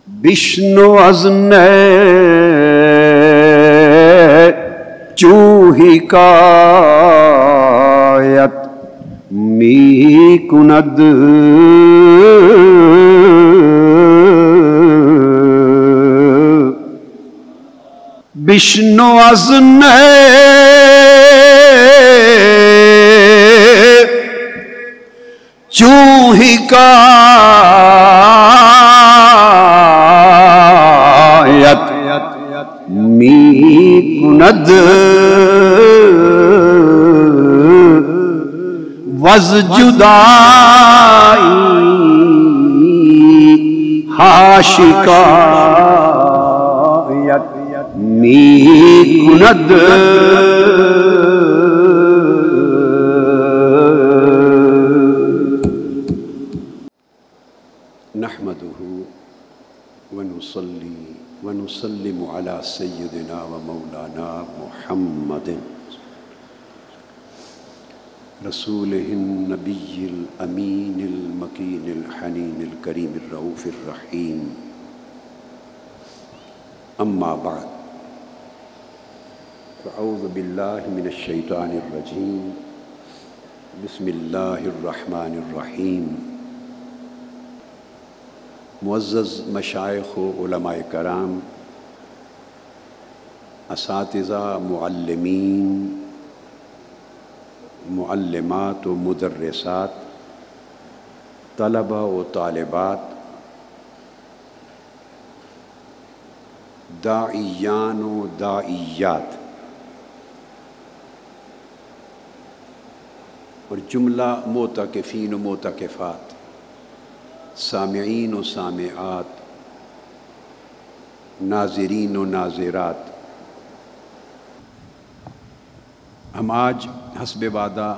بشنو از چوہی کایت می کند بشنو از چوہی کایت می کند وز جدائی حاشکایت می کند نحمده ونصلي ونسلم على سيدنا ومولانا محمد رسوله النبي الأمين المكين الحنين الكريم الرؤوف الرحيم أما بعد فأعوذ بالله من الشيطان الرجيم بسم الله الرحمن الرحيم معزز مشائخ و علماء کرام، اساتذہ، معلمین، معلمات و مدرسات، طلبہ و طالبات، داعیان و داعیات، اور جملہ معتکفین و معتکفات، سامعین و سامعات، ناظرین و ناظرات، ہم آج حسب وعدہ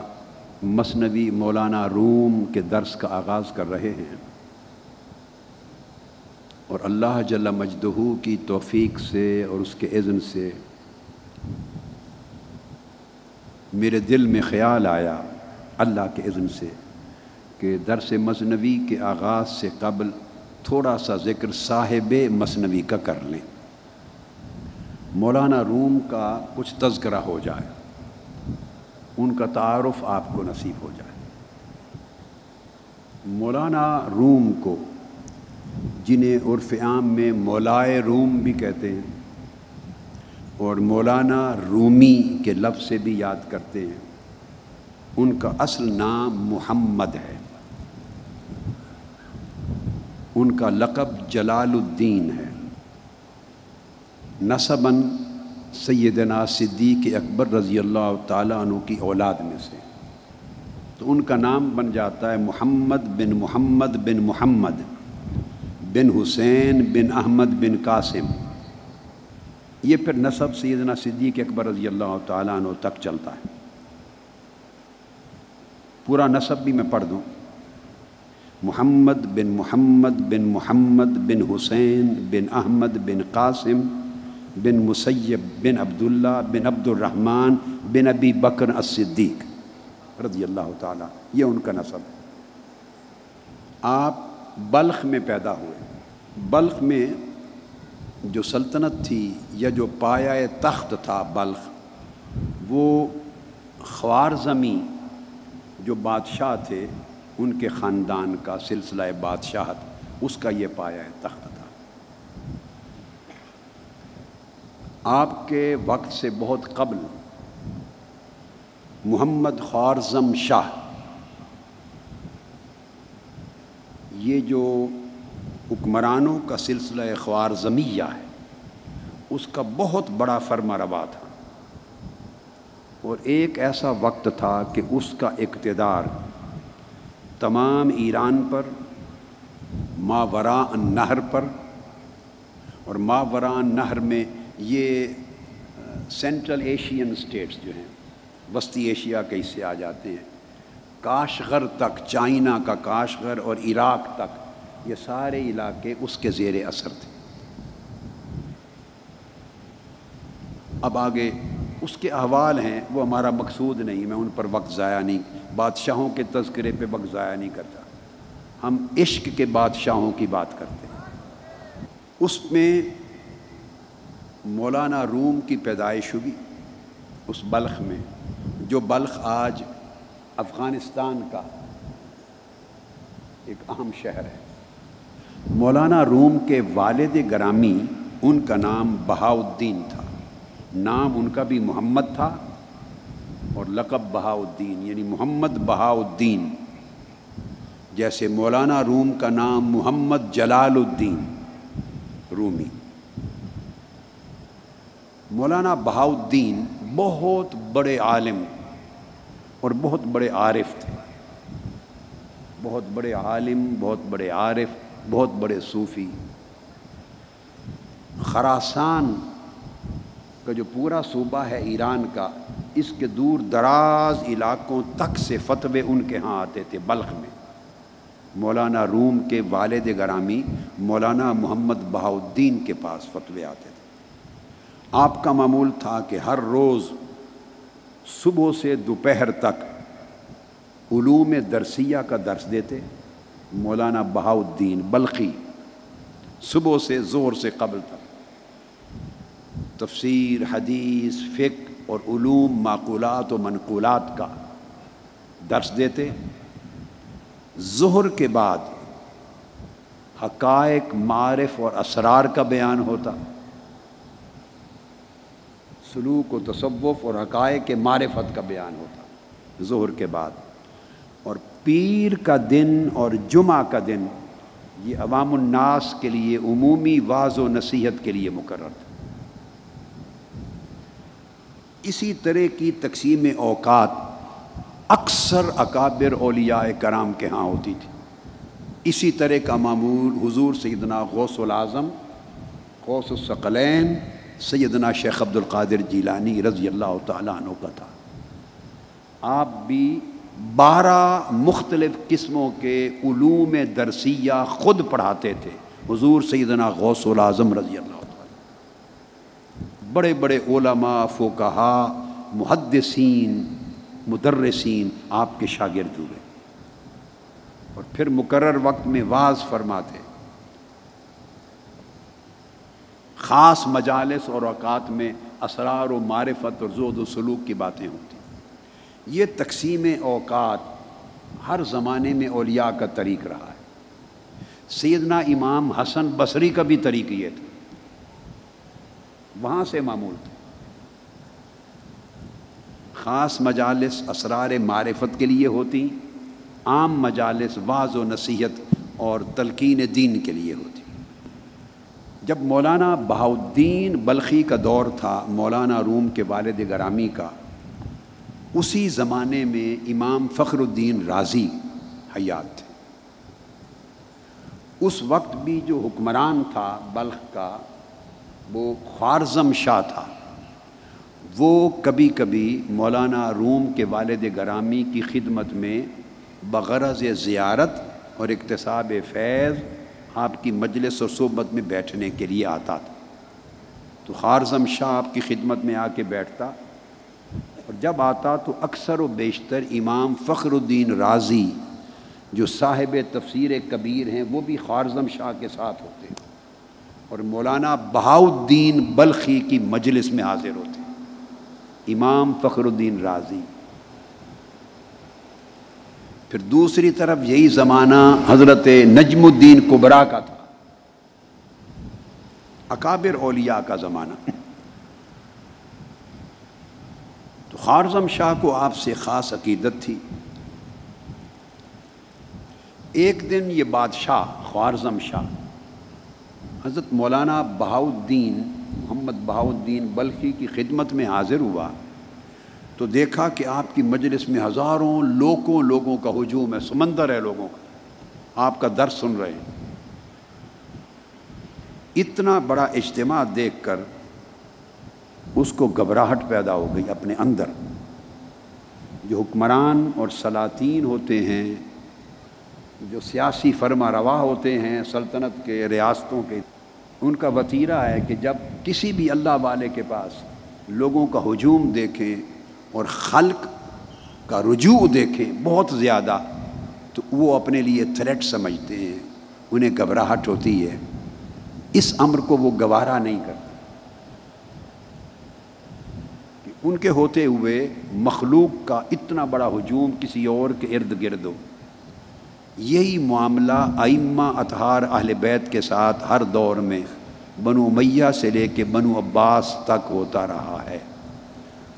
مثنوی مولانا روم کے درس کا آغاز کر رہے ہیں، اور اللہ جل مجدہ کی توفیق سے اور اس کے اذن سے میرے دل میں خیال آیا اللہ کے اذن سے کہ درس مثنوی کے آغاز سے قبل تھوڑا سا ذکر صاحب مثنوی کا کر لیں، مولانا روم کا کچھ تذکرہ ہو جائے، ان کا تعارف آپ کو نصیب ہو جائے۔ مولانا روم کو، جنہیں عرف عام میں مولائے روم بھی کہتے ہیں اور مولانا رومی کے لفظ سے بھی یاد کرتے ہیں، ان کا اصل نام محمد ہے، ان کا لقب جلال الدین ہے، نسباً سیدنا صدیق اکبر رضی اللہ تعالیٰ عنہ کی اولاد میں سے، تو ان کا نام بن جاتا ہے محمد بن محمد بن محمد بن حسین بن احمد بن قاسم۔ یہ پھر نسب سیدنا صدیق اکبر رضی اللہ تعالیٰ عنہ تک چلتا ہے۔ پورا نسب بھی میں پڑھ دوں: محمد بن محمد بن محمد بن حسین بن احمد بن قاسم بن مسیب بن عبداللہ بن عبد الرحمن بن ابی بکر الصدیق رضی اللہ تعالیٰ، یہ ان کا نسب۔ آپ بلخ میں پیدا ہوئے۔ بلخ میں جو سلطنت تھی یا جو پایہ تخت تھا بلخ، وہ خوارزمی جو بادشاہ تھے ان کے خاندان کا سلسلہ بادشاہت، اس کا یہ پایہ تخت تھا۔ آپ کے وقت سے بہت قبل محمد خوارزم شاہ، یہ جو حکمرانوں کا سلسلہ خوارزمیہ ہے، اس کا بہت بڑا فرما روا تھا، اور ایک ایسا وقت تھا کہ اس کا اقتدار تمام ایران پر، ماوراء النہر پر، اور ماوراء النہر میں یہ سینٹرل ایشین اسٹیٹس جو ہیں، وسطی ایشیا کے حصے آ جاتے ہیں، کاشغر تک، چائنا کا کاشغر اور عراق تک، یہ سارے علاقے اس کے زیر اثر تھے۔ اب آگے اس کے احوال ہیں، وہ ہمارا مقصود نہیں، میں ان پر وقت ضائع نہیں، بادشاہوں کے تذکرے پہ وقت ضائع نہیں کرتا، ہم عشق کے بادشاہوں کی بات کرتے ہیں۔ اس میں مولانا روم کی پیدائش ہوئی اس بلخ میں، جو بلخ آج افغانستان کا ایک اہم شہر ہے۔ مولانا روم کے والد گرامی، ان کا نام بہاؤالدین تھا، نام ان کا بھی محمد تھا اور لقب بہاؤالدین، یعنی محمد بہاؤالدین، جیسے مولانا روم کا نام محمد جلال الدین رومی۔ مولانا بہاؤالدین بہت بڑے عالم اور بہت بڑے عارف تھے، بہت بڑے عالم، بہت بڑے عارف، بہت بڑے صوفی۔ خراسان کا جو پورا صوبہ ہے ایران کا، اس کے دور دراز علاقوں تک سے فتوے ان کے ہاں آتے تھے۔ بلخ میں مولانا روم کے والد گرامی مولانا محمد بہاؤالدین کے پاس فتوے آتے تھے۔ آپ کا معمول تھا کہ ہر روز صبح سے دوپہر تک علوم درسیہ کا درس دیتے مولانا بہاؤالدین بلخی، صبح سے ظہر سے قبل تک تفسیر، حدیث، فقہ اور علوم معقولات و منقولات کا درس دیتے۔ ظہر کے بعد حقائق، معارف اور اسرار کا بیان ہوتا، سلوک و تصوف اور حقائق معرفت کا بیان ہوتا ظہر کے بعد۔ اور پیر کا دن اور جمعہ کا دن یہ عوام الناس کے لیے عمومی واعظ و نصیحت کے لیے مقرر تھا۔ اسی طرح کی تقسیم اوقات اکثر اکابر اولیاء کرام کے ہاں ہوتی تھی۔ اسی طرح کا معمول حضور سیدنا غوث العظم، غوث الثقلین، سیدنا شیخ عبد القادر جیلانی رضی اللہ تعالیٰ عنہ کا تھا۔ آپ بھی 12 مختلف قسموں کے علوم درسیہ خود پڑھاتے تھے، حضور سیدنا غوث العظم رضی اللہ تعالیٰ۔ بڑے بڑے علماء، فقہاء، محدثین، مدرسین آپ کے شاگرد ہوئے اور پھر مقرر وقت میں واعظ فرماتے۔ خاص مجالس اور اوقات میں اسرار و معرفت اور زہد و سلوک کی باتیں ہوتی۔ یہ تقسیم اوقات ہر زمانے میں اولیاء کا طریق رہا ہے۔ سیدنا امام حسن بصری کا بھی طریق یہ تھا، وہاں سے معمول تھا۔ خاص مجالس اسرار معرفت کے لیے ہوتی، عام مجالس واعظ و نصیحت اور تلقین دین کے لیے ہوتی۔ جب مولانا بہاؤالدین بلخی کا دور تھا، مولانا روم کے والد گرامی کا، اسی زمانے میں امام فخر الدین رازی حیات تھے۔ اس وقت بھی جو حکمران تھا بلخ کا وہ خوارزم شاہ تھا۔ وہ کبھی کبھی مولانا روم کے والد گرامی کی خدمت میں بغرض زیارت اور اکتساب فیض آپ کی مجلس اور صحبت میں بیٹھنے کے لیے آتا تھا۔ تو خوارزم شاہ آپ کی خدمت میں آ کے بیٹھتا، اور جب آتا تو اکثر و بیشتر امام فخر الدین رازی جو صاحب تفسیر کبیر ہیں وہ بھی خوارزم شاہ کے ساتھ ہوتے اور مولانا بہاؤالدین بلخی کی مجلس میں حاضر ہوتے، امام فخر الدین رازی۔ پھر دوسری طرف یہی زمانہ حضرت نجم الدین کبریٰ کا تھا، اکابر اولیاء کا زمانہ۔ تو خوارزم شاہ کو آپ سے خاص عقیدت تھی۔ ایک دن یہ بادشاہ خوارزم شاہ حضرت مولانا بہاؤالدین محمد بہاؤالدین بلخی کی خدمت میں حاضر ہوا تو دیکھا کہ آپ کی مجلس میں ہزاروں لوگوں کا ہجوم ہے، سمندر ہے لوگوں کا، آپ کا درس سن رہے ہیں۔ اتنا بڑا اجتماع دیکھ کر اس کو گھبراہٹ پیدا ہو گئی اپنے اندر۔ جو حکمران اور سلاطین ہوتے ہیں، جو سیاسی فرما روا ہوتے ہیں سلطنت کے، ریاستوں کے، ان کا وتیرہ ہے کہ جب کسی بھی اللہ والے کے پاس لوگوں کا ہجوم دیکھیں اور خلق کا رجوع دیکھیں بہت زیادہ، تو وہ اپنے لیے تھریٹ سمجھتے ہیں، انہیں گھبراہٹ ہوتی ہے۔ اس امر کو وہ گوارا نہیں کرتے کہ ان کے ہوتے ہوئے مخلوق کا اتنا بڑا ہجوم کسی اور کے ارد گرد ہو۔ یہی معاملہ ائمہ اطہار اہل بیت کے ساتھ ہر دور میں بنو امیہ سے لے کے بنو عباس تک ہوتا رہا ہے،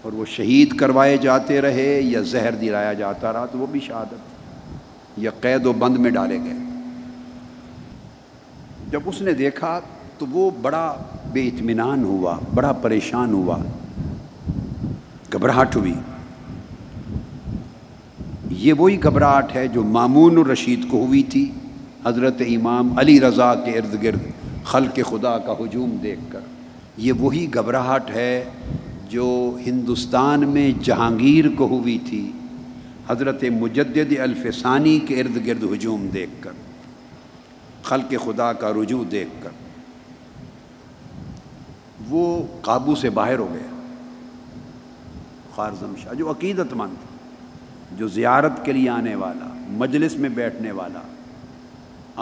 اور وہ شہید کروائے جاتے رہے یا زہر دلایا جاتا رہا تو وہ بھی شہادت یا قید و بند میں ڈالے گئے۔ جب اس نے دیکھا تو وہ بڑا بے اطمینان ہوا، بڑا پریشان ہوا، گھبراہٹ ہوئی۔ یہ وہی گھبراہٹ ہے جو مامون الرشید کو ہوئی تھی حضرت امام علی رضا کے ارد گرد خلق خدا کا ہجوم دیکھ کر۔ یہ وہی گھبراہٹ ہے جو ہندوستان میں جہانگیر کو ہوئی تھی حضرت مجدد الفسانی کے ارد گرد ہجوم دیکھ کر، خلق خدا کا رجوع دیکھ کر۔ وہ قابو سے باہر ہو گیا۔ خوارزم شاہ جو عقیدت مند، جو زیارت کے لیے آنے والا، مجلس میں بیٹھنے والا،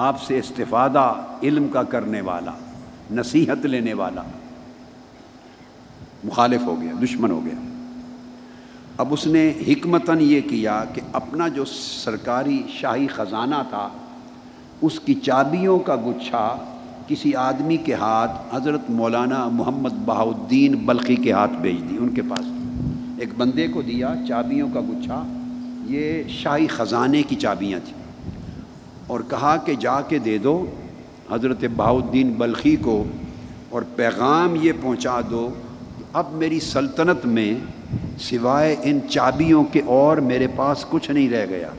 آپ سے استفادہ علم کا کرنے والا، نصیحت لینے والا، مخالف ہو گیا، دشمن ہو گیا۔ اب اس نے حکمتاً یہ کیا کہ اپنا جو سرکاری شاہی خزانہ تھا اس کی چابیوں کا گچھا کسی آدمی کے ہاتھ حضرت مولانا محمد بہاؤالدین بلخی کے ہاتھ بھیج دی۔ ان کے پاس ایک بندے کو دیا چابیوں کا گچھا، یہ شاہی خزانے کی چابیاں تھیں، اور کہا کہ جا کے دے دو حضرت بہاؤالدین بلخی کو، اور پیغام یہ پہنچا دو کہ اب میری سلطنت میں سوائے ان چابیوں کے اور میرے پاس کچھ نہیں رہ گیا۔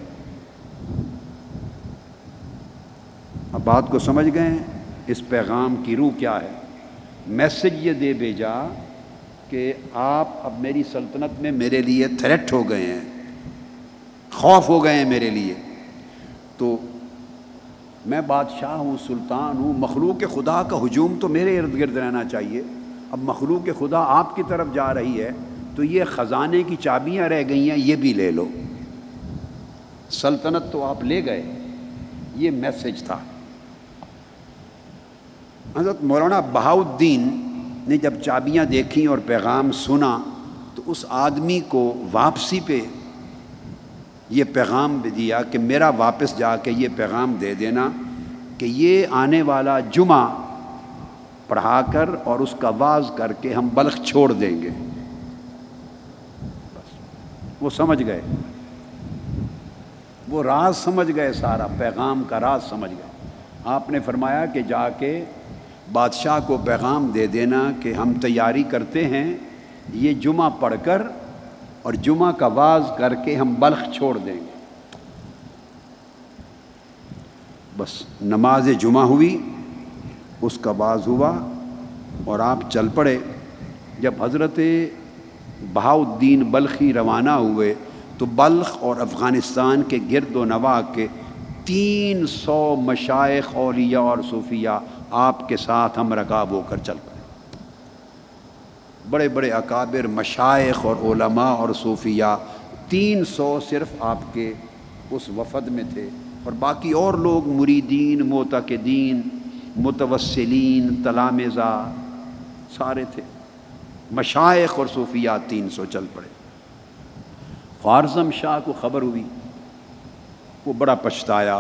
اب بات کو سمجھ گئے ہیں اس پیغام کی روح کیا ہے؟ میسج یہ دے بھیجا کہ آپ اب میری سلطنت میں میرے لیے تھریٹ ہو گئے ہیں، خوف ہو گئے ہیں میرے لیے، تو میں بادشاہ ہوں، سلطان ہوں، مخلوق خدا کا ہجوم تو میرے ارد گرد رہنا چاہیے۔ اب مخلوق خدا آپ کی طرف جا رہی ہے تو یہ خزانے کی چابیاں رہ گئی ہیں، یہ بھی لے لو، سلطنت تو آپ لے گئے۔ یہ میسج تھا۔ حضرت مولانا بہاؤالدین نے جب چابیاں دیکھیں اور پیغام سنا تو اس آدمی کو واپسی پہ یہ پیغام بھی دیا کہ میرا واپس جا کے یہ پیغام دے دینا کہ یہ آنے والا جمعہ پڑھا کر اور اس کا واعظ کر کے ہم بلخ چھوڑ دیں گے۔ بس وہ سمجھ گئے، وہ راز سمجھ گئے، سارا پیغام کا راز سمجھ گئے۔ آپ نے فرمایا کہ جا کے بادشاہ کو پیغام دے دینا کہ ہم تیاری کرتے ہیں یہ جمعہ پڑھ کر اور جمعہ کا واعظ کر کے ہم بلخ چھوڑ دیں گے۔ بس نماز جمعہ ہوئی، اس کا واعظ ہوا اور آپ چل پڑے۔ جب حضرت بہاؤالدین بلخی روانہ ہوئے تو بلخ اور افغانستان کے گرد و نواح کے 300 مشائخ، اولیاء اور صوفیاء آپ کے ساتھ ہم رکاب ہو کر چل پڑے۔ بڑے بڑے اکابر مشائخ اور علماء اور صوفیاء 300 صرف آپ کے اس وفد میں تھے، اور باقی اور لوگ مریدین، معتقدین، متوسلین، تلامذہ سارے تھے۔ مشائخ اور صوفیاء 300 چل پڑے۔ خوارزم شاہ کو خبر ہوئی، وہ بڑا پچھتایا،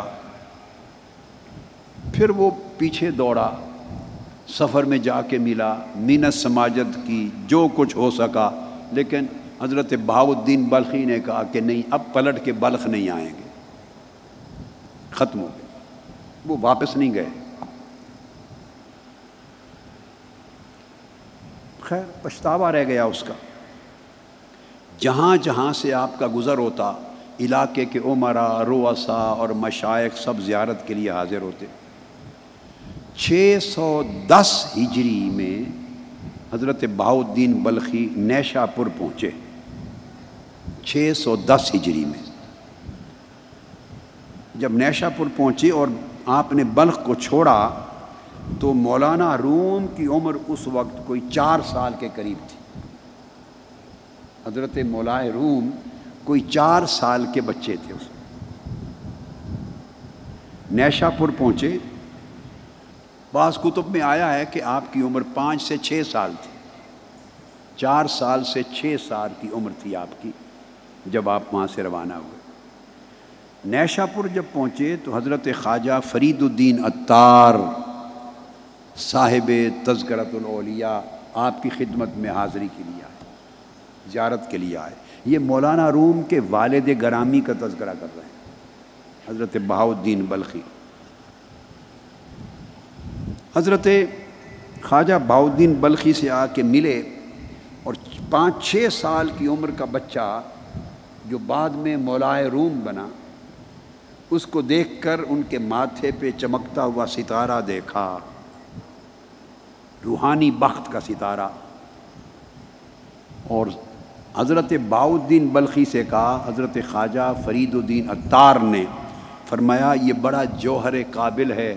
پھر وہ پیچھے دوڑا، سفر میں جا کے ملا، مینت سماجت کی، جو کچھ ہو سکا، لیکن حضرت بہاؤالدین بلخی نے کہا کہ نہیں، اب پلٹ کے بلخ نہیں آئیں گے، ختم ہو گئے۔ وہ واپس نہیں گئے۔ خیر پچھتاوا رہ گیا اس کا۔ جہاں جہاں سے آپ کا گزر ہوتا، علاقے کے امراء، رؤساء اور مشائخ سب زیارت کے لیے حاضر ہوتے۔ 610 ہجری میں حضرت بہاؤالدین بلخی نیشا پور پہنچے۔ 610 ہجری میں جب نیشا پور پہنچے اور آپ نے بلخ کو چھوڑا تو مولانا روم کی عمر اس وقت کوئی 4 سال کے قریب تھی۔ حضرت مولا روم کوئی 4 سال کے بچے تھے اس وقت۔ نیشا پور پہنچے بعض کتب میں آیا ہے کہ آپ کی عمر 5 سے 6 سال تھی، 4 سال سے 6 سال کی عمر تھی آپ کی جب آپ وہاں سے روانہ ہوئے۔ نیشا پور جب پہنچے تو حضرت خواجہ فرید الدین عطار صاحب تذکرۃ الاولیاء آپ کی خدمت میں حاضری کے لیے آئے، زیارت کے لیے آئے۔ یہ مولانا روم کے والد گرامی کا تذکرہ کر رہے ہیں، حضرت بہاؤالدین بلخی۔ حضرت خواجہ بہاؤالدین بلخی سے آ کے ملے، اور 5-6 سال کی عمر کا بچہ جو بعد میں مولائے روم بنا، اس کو دیکھ کر ان کے ماتھے پہ چمکتا ہوا ستارہ دیکھا، روحانی بخت کا ستارہ، اور حضرت بہاؤالدین بلخی سے کہا، حضرت خواجہ فرید الدین عطار نے فرمایا یہ بڑا جوہر قابل ہے،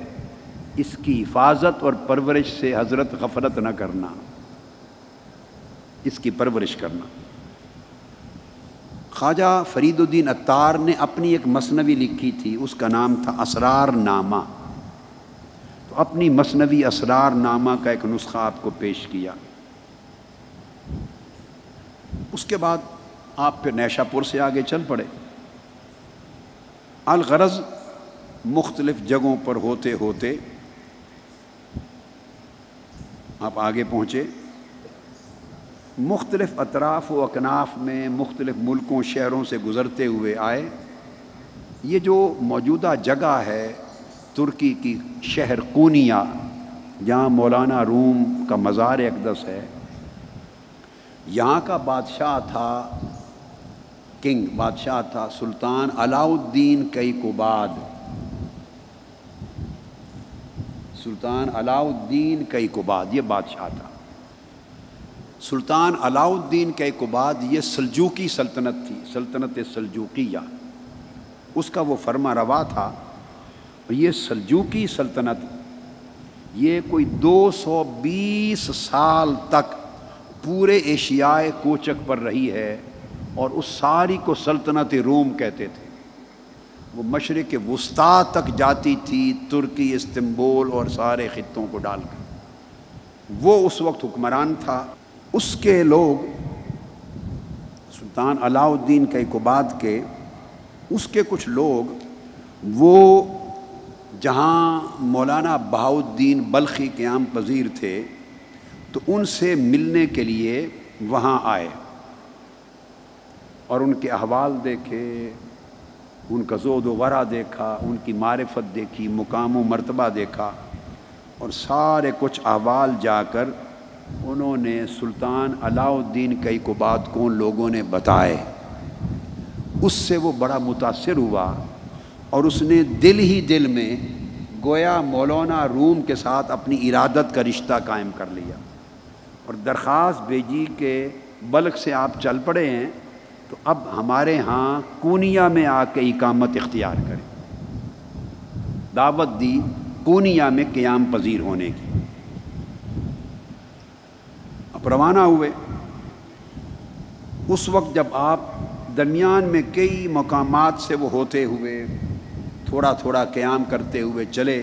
اس کی حفاظت اور پرورش سے حضرت غفلت نہ کرنا، اس کی پرورش کرنا۔ خواجہ فرید الدین عطار نے اپنی ایک مثنوی لکھی تھی، اس کا نام تھا اسرار نامہ، تو اپنی مثنوی اسرار نامہ کا ایک نسخہ آپ کو پیش کیا۔ اس کے بعد آپ پھر نیشا پور سے آگے چل پڑے۔ الغرض مختلف جگہوں پر ہوتے ہوتے آپ آگے پہنچے، مختلف اطراف و اکناف میں مختلف ملکوں شہروں سے گزرتے ہوئے آئے۔ یہ جو موجودہ جگہ ہے ترکی کی شہر قونیہ، جہاں مولانا روم کا مزار اقدس ہے، یہاں کا بادشاہ تھا، بادشاہ تھا سلطان علاؤالدین کیقوباد۔ سلطان علاؤالدین کیقوباد یہ بادشاہ تھا۔ سلطان علاؤالدین کیقوباد یہ سلجوقی سلطنت تھی، سلطنت سلجوقیہ، اس کا وہ فرما روا تھا۔ یہ سلجوقی سلطنت یہ کوئی 220 سال تک پورے ایشیائے کوچک پر رہی ہے، اور اس ساری کو سلطنت روم کہتے تھے۔ وہ مشرق وسطیٰ تک جاتی تھی، ترکی، استنبول اور سارے خطوں کو ڈال کر۔ وہ اس وقت حکمران تھا۔ اس کے لوگ سلطان علاؤالدین کیقوباد کے، اس کے کچھ لوگ وہ جہاں مولانا بہاؤالدین بلخی قیام پذیر تھے تو ان سے ملنے کے لیے وہاں آئے، اور ان کے احوال دیکھے، ان کا زہد و ورع دیکھا، ان کی معرفت دیکھی، مقام و مرتبہ دیکھا، اور سارے کچھ احوال جا کر انہوں نے سلطان علاؤالدین کیقوباد کو ان لوگوں نے بتائے۔ اس سے وہ بڑا متاثر ہوا، اور اس نے دل ہی دل میں گویا مولانا روم کے ساتھ اپنی ارادت کا رشتہ قائم کر لیا، اور درخواست بھیجی کہ بلخ سے آپ چل پڑے ہیں تو اب ہمارے ہاں قونیہ میں آ کے اقامت اختیار کریں۔ دعوت دی قونیہ میں قیام پذیر ہونے کی۔ اب روانہ ہوئے۔ اس وقت جب آپ درمیان میں کئی مقامات سے وہ ہوتے ہوئے تھوڑا تھوڑا قیام کرتے ہوئے چلے،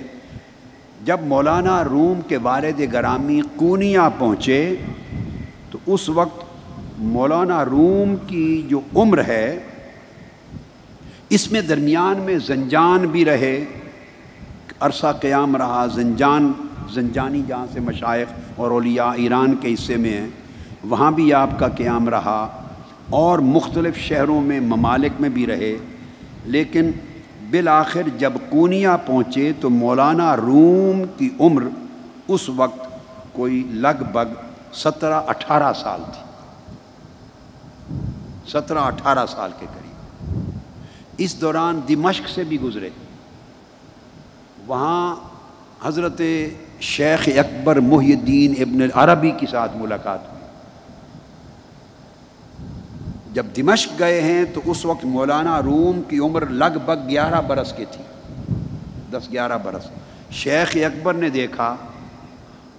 جب مولانا روم کے والد گرامی قونیہ پہنچے تو اس وقت مولانا روم کی جو عمر ہے، اس میں درمیان میں زنجان بھی رہے، عرصہ قیام رہا۔ زنجانی جہاں سے مشائخ اور اولیاء ایران کے حصے میں ہیں، وہاں بھی آپ کا قیام رہا، اور مختلف شہروں میں ممالک میں بھی رہے۔ لیکن بالآخر جب قونیہ پہنچے تو مولانا روم کی عمر اس وقت کوئی لگ بھگ 17-18 سال تھی، 17-18 سال کے قریب۔ اس دوران دمشق سے بھی گزرے، وہاں حضرت شیخ اکبر محی الدین ابن العربی کے ساتھ ملاقات ہوئی۔ جب دمشق گئے ہیں تو اس وقت مولانا روم کی عمر لگ بھگ 11 برس کی تھی، 10-11 برس۔ شیخ اکبر نے دیکھا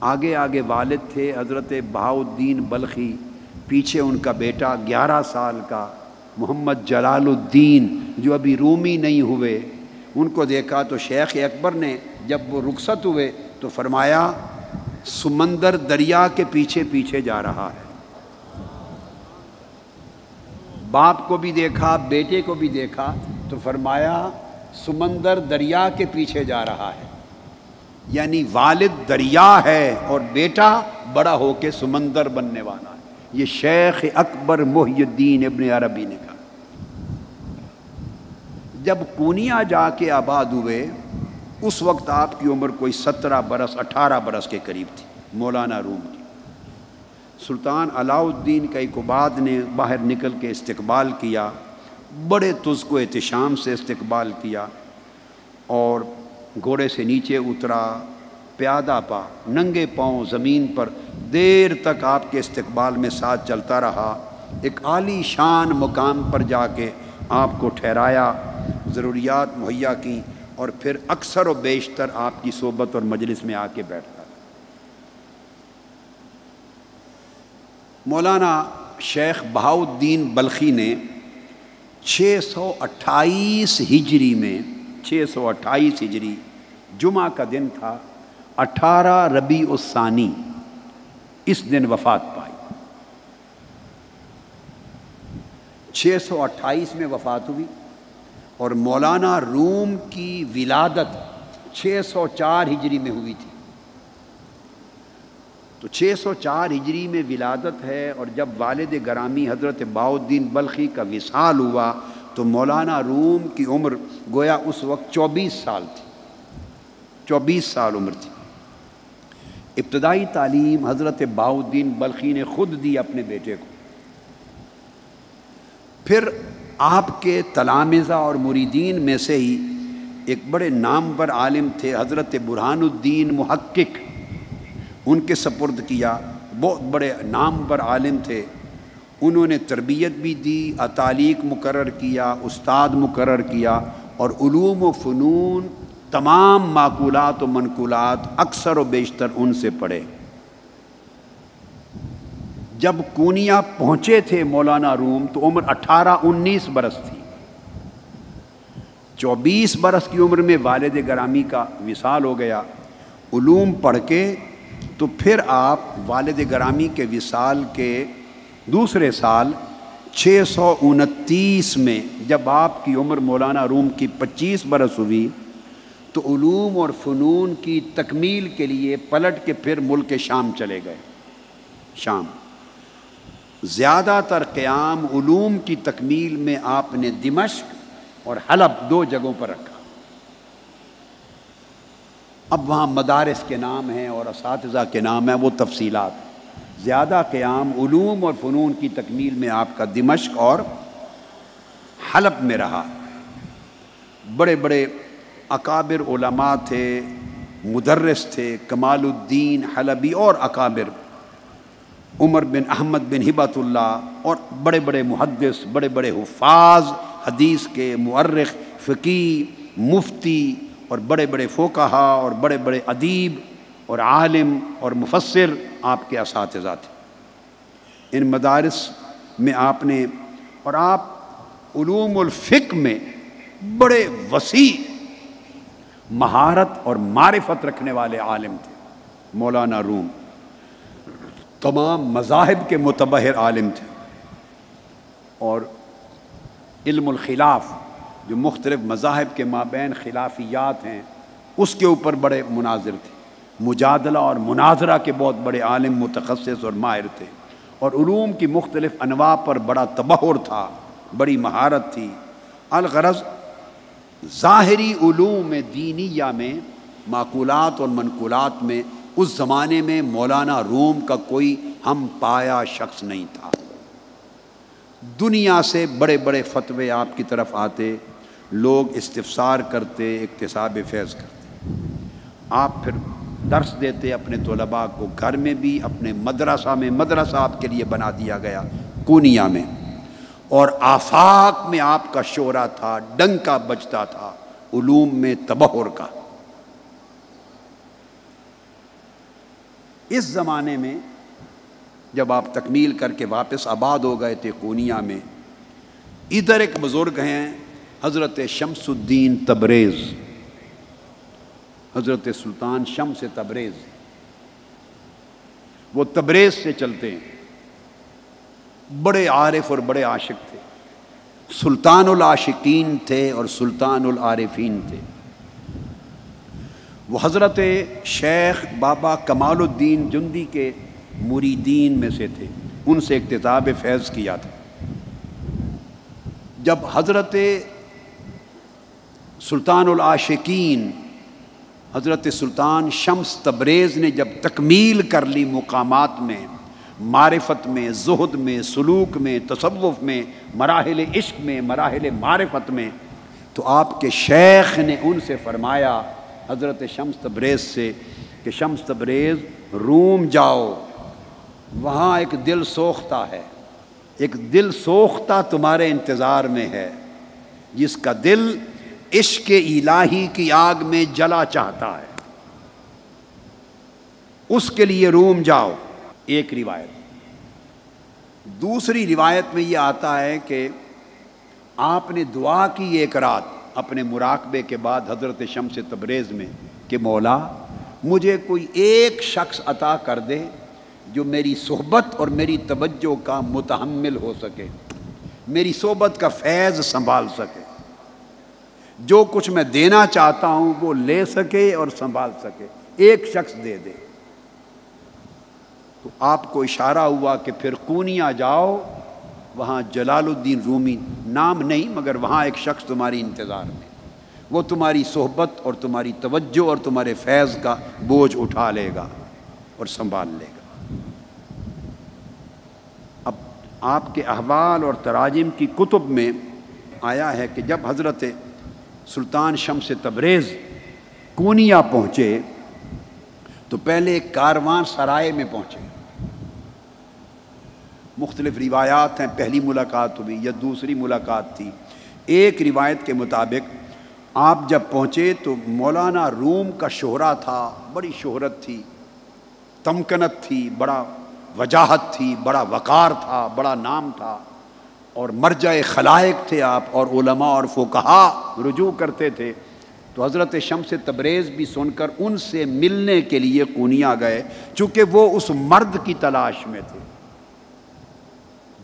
آگے آگے والد تھے حضرت بہاؤالدین بلخی، پیچھے ان کا بیٹا 11 سال کا محمد جلال الدین جو ابھی رومی نہیں ہوئے، ان کو دیکھا تو شیخ اکبر نے جب وہ رخصت ہوئے تو فرمایا سمندر دریا کے پیچھے پیچھے جا رہا ہے۔ باپ کو بھی دیکھا، بیٹے کو بھی دیکھا، تو فرمایا سمندر دریا کے پیچھے جا رہا ہے، یعنی والد دریا ہے اور بیٹا بڑا ہو کے سمندر بننے والا ہے۔ یہ شیخ اکبر محی الدین ابن عربی نے کہا۔ جب قونیہ جا کے آباد ہوئے اس وقت آپ کی عمر کوئی 17 برس 18 برس کے قریب تھی، مولانا روم کی۔ سلطان علاء الدین کیقوباد نے باہر نکل کے استقبال کیا، بڑے تزک و احتشام سے استقبال کیا، اور گھوڑے سے نیچے اترا، پیادہ پا ننگے پاؤں زمین پر دیر تک آپ کے استقبال میں ساتھ چلتا رہا۔ ایک عالی شان مقام پر جا کے آپ کو ٹھہرایا، ضروریات مہیا کی، اور پھر اکثر و بیشتر آپ کی صحبت اور مجلس میں آ کے بیٹھتا۔ مولانا شیخ بہاؤالدین بلخی نے 628 ہجری میں 628 ہجری جمعہ کا دن تھا، 18 ربیع الثانی، اس دن وفات پائی۔ 628 میں وفات ہوئی، اور مولانا روم کی ولادت 604 ہجری میں ہوئی تھی۔ تو 604 ہجری میں ولادت ہے، اور جب والد گرامی حضرت بہاؤالدین بلخی کا وصال ہوا تو مولانا روم کی عمر گویا اس وقت 24 سال تھی، 24 سال عمر تھی۔ ابتدائی تعلیم حضرت بہاؤالدین بلخی نے خود دی اپنے بیٹے کو۔ پھر آپ کے تلامذہ اور مریدین میں سے ہی ایک بڑے نامور عالم تھے حضرت برہان الدین محقق، ان کے سپرد کیا۔ بہت بڑے نامور عالم تھے، انہوں نے تربیت بھی دی، اتالیق مقرر کیا، استاد مقرر کیا، اور علوم و فنون تمام معقولات و منقولات اکثر و بیشتر ان سے پڑھے۔ جب قونیہ پہنچے تھے مولانا روم تو عمر 18-19 برس تھی۔ 24 برس کی عمر میں والد گرامی کا وصال ہو گیا۔ علوم پڑھ کے تو پھر آپ والد گرامی کے وصال کے دوسرے سال 629 میں جب آپ کی عمر مولانا روم کی 25 برس ہوئی تو علوم اور فنون کی تکمیل کے لیے پلٹ کے پھر ملک شام چلے گئے۔ شام زیادہ تر قیام علوم کی تکمیل میں آپ نے دمشق اور حلب 2 جگہوں پر رکھا۔ اب وہاں مدارس کے نام ہیں اور اساتذہ کے نام ہیں، وہ تفصیلات۔ زیادہ قیام علوم اور فنون کی تکمیل میں آپ کا دمشق اور حلب میں رہا۔ بڑے بڑے اکابر علماء تھے، مدرس تھے، کمال الدین حلبی اور اکابر، عمر بن احمد بن ہبۃ اللہ، اور بڑے بڑے محدث، بڑے بڑے حفاظ حدیث کے، مؤرخ، فقیہ، مفتی، اور بڑے بڑے فقہا اور بڑے بڑے ادیب اور عالم اور مفسر آپ کے اساتذہ تھے۔ ان مدارس میں آپ نے، اور آپ علوم الفقہ میں بڑے وسیع مہارت اور معرفت رکھنے والے عالم تھے مولانا روم۔ تمام مذاہب کے متبحر عالم تھے، اور علم الخلاف جو مختلف مذاہب کے مابین خلافیات ہیں اس کے اوپر بڑے مناظر تھے۔ مجادلہ اور مناظرہ کے بہت بڑے عالم، متخصص اور ماہر تھے، اور علوم کی مختلف انواع پر بڑا تبحر تھا، بڑی مہارت تھی۔ الغرض ظاہری علوم دینیہ میں، معقولات اور منقولات میں اس زمانے میں مولانا روم کا کوئی ہم پایا شخص نہیں تھا۔ دنیا سے بڑے بڑے فتوے آپ کی طرف آتے، لوگ استفسار کرتے، اکتساب فیض کرتے، آپ پھر درس دیتے اپنے طلباء کو، گھر میں بھی، اپنے مدرسہ میں، مدرسہ آپ کے لیے بنا دیا گیا قونیہ میں، اور آفاق میں آپ کا شعرا تھا، ڈنکا بجتا تھا علوم میں تبحر کا۔ اس زمانے میں جب آپ تکمیل کر کے واپس آباد ہو گئے تھے قونیہ میں، ادھر ایک بزرگ ہیں حضرت شمس الدین تبریز، حضرت سلطان شمس تبریز، وہ تبریز سے چلتے ہیں، بڑے عارف اور بڑے عاشق تھے، سلطان العاشقین تھے اور سلطان العارفین تھے۔ وہ حضرت شیخ بابا کمال الدین جندی کے مریدین میں سے تھے، ان سے اقتطاب فیض کیا تھا۔ جب حضرت سلطان العاشقین حضرت سلطان شمس تبریز نے جب تکمیل کر لی مقامات میں، معرفت میں، زہد میں، سلوک میں، تصوف میں، مراحل عشق میں، مراحل معرفت میں، تو آپ کے شیخ نے ان سے فرمایا حضرت شمس تبریز سے کہ شمس تبریز روم جاؤ، وہاں ایک دل سوختہ ہے، ایک دل سوختہ تمہارے انتظار میں ہے، جس کا دل عشق الہی کی آگ میں جلا چاہتا ہے، اس کے لیے روم جاؤ۔ ایک روایت۔ دوسری روایت میں یہ آتا ہے کہ آپ نے دعا کی ایک رات اپنے مراقبے کے بعد حضرت شمس تبریز میں کہ مولا مجھے کوئی ایک شخص عطا کر دے جو میری صحبت اور میری توجہ کا متحمل ہو سکے، میری صحبت کا فیض سنبھال سکے، جو کچھ میں دینا چاہتا ہوں وہ لے سکے اور سنبھال سکے، ایک شخص دے دے۔ تو آپ کو اشارہ ہوا کہ پھر قونیہ جاؤ، وہاں جلال الدین رومی نام نہیں مگر وہاں ایک شخص تمہاری انتظار میں، وہ تمہاری صحبت اور تمہاری توجہ اور تمہارے فیض کا بوجھ اٹھا لے گا اور سنبھال لے گا۔ اب آپ کے احوال اور تراجم کی کتب میں آیا ہے کہ جب حضرت سلطان شمس تبریز قونیہ پہنچے تو پہلے ایک کاروان سرائے میں پہنچے۔ مختلف روایات ہیں، پہلی ملاقات ہوئی یا دوسری ملاقات تھی۔ ایک روایت کے مطابق آپ جب پہنچے تو مولانا روم کا شہرہ تھا، بڑی شہرت تھی، تمکنت تھی، بڑا وجاہت تھی، بڑا وقار تھا، بڑا نام تھا، اور مرجع خلائق تھے آپ، اور علماء اور فقہا رجوع کرتے تھے۔ تو حضرت شمس تبریز بھی سن کر ان سے ملنے کے لیے قونیہ گئے، چونکہ وہ اس مرد کی تلاش میں تھے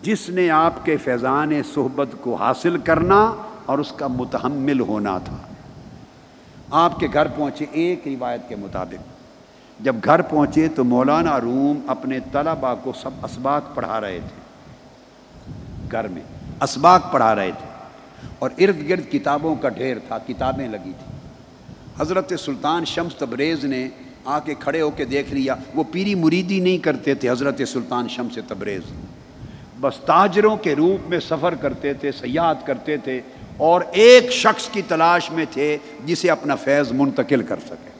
جس نے آپ کے فیضان صحبت کو حاصل کرنا اور اس کا متحمل ہونا تھا۔ آپ کے گھر پہنچے، ایک روایت کے مطابق جب گھر پہنچے تو مولانا روم اپنے طلباء کو سب اسباق پڑھا رہے تھے، گھر میں اسباق پڑھا رہے تھے، اور ارد گرد کتابوں کا ڈھیر تھا، کتابیں لگی تھیں۔ حضرت سلطان شمس تبریز نے آ کے کھڑے ہو کے دیکھ لیا، وہ پیری مریدی نہیں کرتے تھے حضرت سلطان شمس تبریز، بس تاجروں کے روپ میں سفر کرتے تھے، سیاحت کرتے تھے، اور ایک شخص کی تلاش میں تھے جسے اپنا فیض منتقل کر سکے۔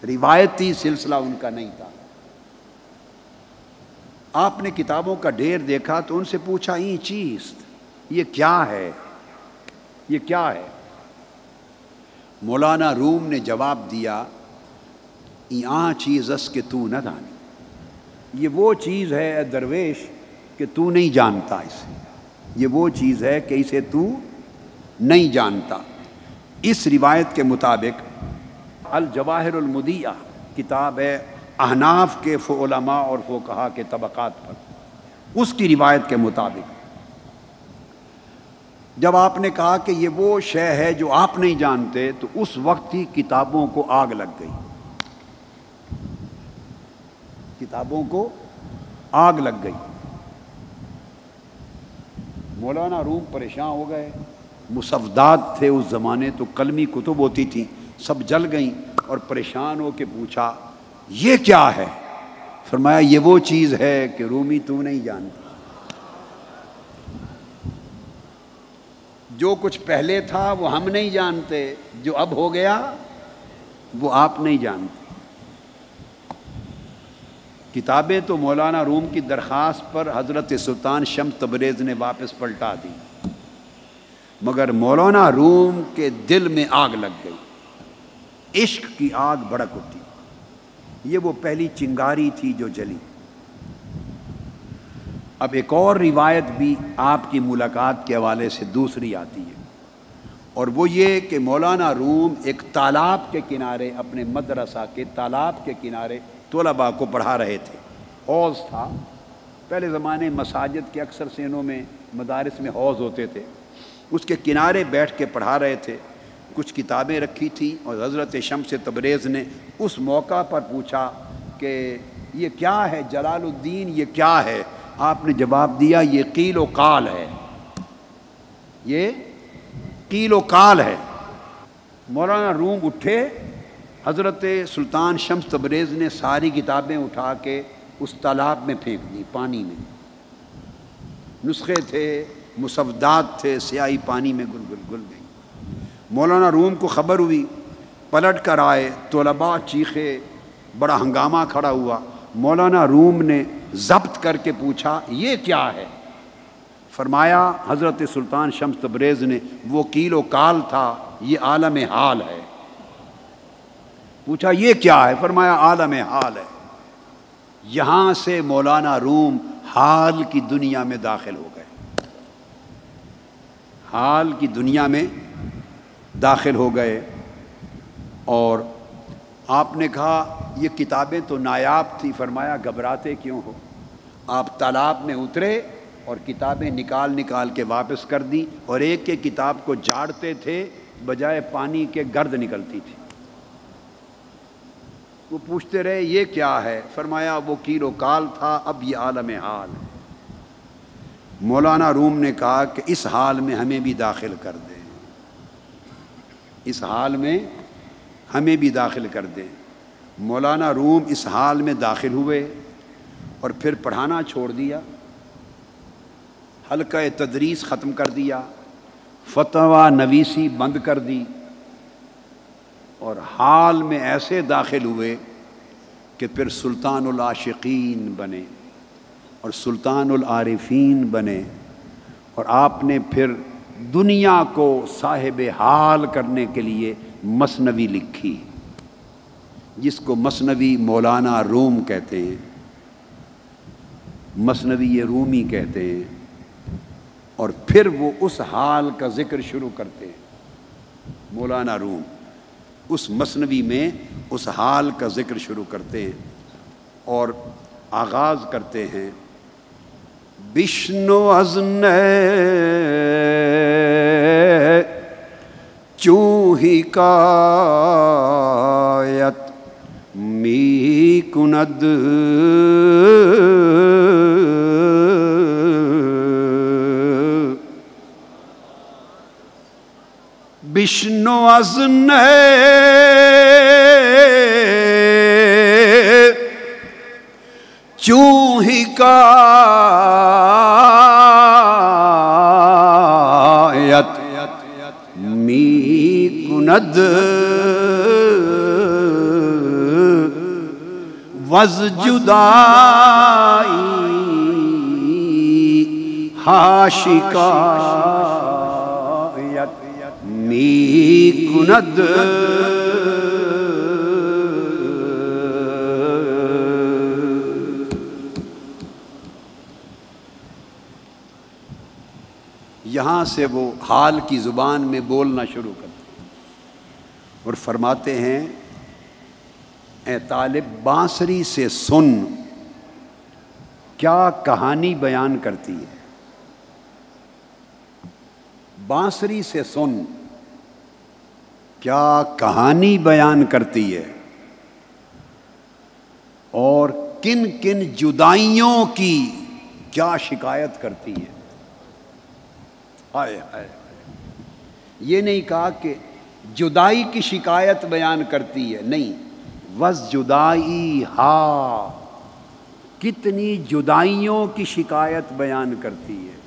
روایتی سلسلہ ان کا نہیں تھا۔ آپ نے کتابوں کا ڈھیر دیکھا تو ان سے پوچھا یہ چیز یہ کیا ہے، یہ کیا ہے؟ مولانا روم نے جواب دیا یہاں چیز اس کہ تو نہ جانے، یہ وہ چیز ہے اے درویش کہ تو نہیں جانتا اسے، یہ وہ چیز ہے کہ اسے تو نہیں جانتا۔ اس روایت کے مطابق الجواہر المدیہ کتاب ہے احناف کے علماء اور فقہا کے طبقات پر، اس کی روایت کے مطابق جب آپ نے کہا کہ یہ وہ شے ہے جو آپ نہیں جانتے تو اس وقت ہی کتابوں کو آگ لگ گئی، کتابوں کو آگ لگ گئی۔ مولانا روم پریشان ہو گئے، مسودات تھے اس زمانے تو قلمی کتب ہوتی تھیں، سب جل گئیں، اور پریشان ہو کے پوچھا یہ کیا ہے؟ فرمایا یہ وہ چیز ہے کہ رومی تو نہیں جانتا، جو کچھ پہلے تھا وہ ہم نہیں جانتے، جو اب ہو گیا وہ آپ نہیں جانتے۔ کتابیں تو مولانا روم کی درخواست پر حضرت سلطان شمس تبریز نے واپس پلٹا دی، مگر مولانا روم کے دل میں آگ لگ گئی، عشق کی آگ بھڑک اٹھی، یہ وہ پہلی چنگاری تھی جو جلی۔ اب ایک اور روایت بھی آپ کی ملاقات کے حوالے سے دوسری آتی ہے، اور وہ یہ کہ مولانا روم ایک تالاب کے کنارے، اپنے مدرسہ کے تالاب کے کنارے طلباء کو پڑھا رہے تھے۔ حوض تھا، پہلے زمانے مساجد کے اکثر سینوں میں مدارس میں حوض ہوتے تھے، اس کے کنارے بیٹھ کے پڑھا رہے تھے۔ کچھ کتابیں رکھی تھیں اور حضرت شمس تبریز نے اس موقع پر پوچھا کہ یہ کیا ہے جلال الدین، یہ کیا ہے؟ آپ نے جواب دیا یہ قیل و قال ہے، یہ قیل و قال ہے۔ مولانا روم اٹھے، حضرت سلطان شمس تبریز نے ساری کتابیں اٹھا کے اس تالاب میں پھینک دی، پانی میں۔ نسخے تھے، مسودات تھے، سیاہی پانی میں گل گئی۔ مولانا روم کو خبر ہوئی، پلٹ کر آئے، طلباء چیخے، بڑا ہنگامہ کھڑا ہوا۔ مولانا روم نے ضبط کر کے پوچھا یہ کیا ہے؟ فرمایا حضرت سلطان شمس تبریز نے وہ قیل و قال تھا، یہ عالم حال ہے۔ پوچھا یہ کیا ہے؟ فرمایا عالم حال ہے۔ یہاں سے مولانا روم حال کی دنیا میں داخل ہو گئے، حال کی دنیا میں داخل ہو گئے۔ اور آپ نے کہا یہ کتابیں تو نایاب تھی، فرمایا گھبراتے کیوں ہو؟ آپ تالاب میں اترے اور کتابیں نکال کے واپس کر دی، اور ایک ایک کتاب کو جھاڑتے تھے، بجائے پانی کے گرد نکلتی تھی۔ وہ پوچھتے رہے یہ کیا ہے؟ فرمایا وہ قیل و قال تھا، اب یہ عالم حال ہے۔ مولانا روم نے کہا کہ اس حال میں ہمیں بھی داخل کر دیں، اس حال میں ہمیں بھی داخل کر دیں۔ مولانا روم اس حال میں داخل ہوئے اور پھر پڑھانا چھوڑ دیا، حلقہ تدریس ختم کر دیا، فتویٰ نویسی بند کر دی، اور حال میں ایسے داخل ہوئے کہ پھر سلطان العاشقین بنے اور سلطان العارفین بنے، اور آپ نے پھر دنیا کو صاحب حال کرنے کے لیے مثنوی لکھی، جس کو مثنوی مولانا روم کہتے ہیں، مثنوی رومی کہتے ہیں۔ اور پھر وہ اس حال کا ذکر شروع کرتے ہیں، مولانا روم اس مثنوی میں اس حال کا ذکر شروع کرتے ہیں اور آغاز کرتے ہیں بشنو از نے چوں ہی کایت می کند بشنو از نے چوں ہی کایت می کند وز جدائی حاشکایت می کند یہاں سے وہ حال کی زبان میں بولنا شروع کرتے ہیں اور فرماتے ہیں اے طالب بانسری سے سن کیا کہانی بیان کرتی ہے، بانسری سے سن کیا کہانی بیان کرتی ہے، اور کن کن جدائیوں کی کیا شکایت کرتی ہے۔ ہائے ہائے، یہ نہیں کہا کہ جدائی کی شکایت بیان کرتی ہے، نہیں، وز جدائی ہا، کتنی جدائیوں کی شکایت بیان کرتی ہے۔